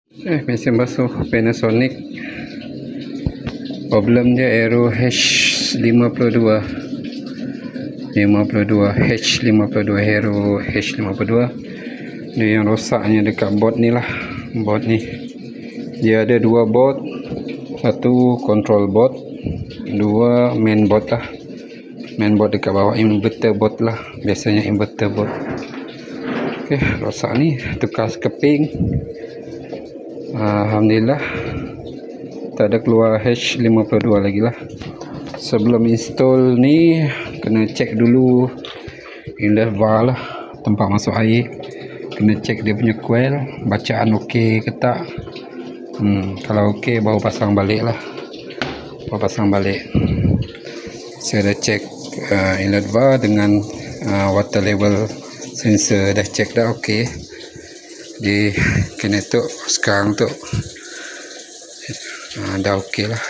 Mesin basuh Panasonic. Problem dia error H52 error H52. Dia yang rosaknya dekat board ni lah. Board ni dia ada dua board, satu control board, dua main board lah. Main board dekat bawah, inverter board lah, biasanya inverter board. Okey, rosak ni, tukar keping. Alhamdulillah tak ada keluar H52 lagi lah. Sebelum install ni kena cek dulu inlet valve lah, tempat masuk air. Kena cek dia punya coil, bacaan okey ke tak. Kalau okey baru pasang balik lah. Saya dah cek inlet valve dengan water level sensor, dah cek dah okey. Di kinetok sekarang tu dah okey lah.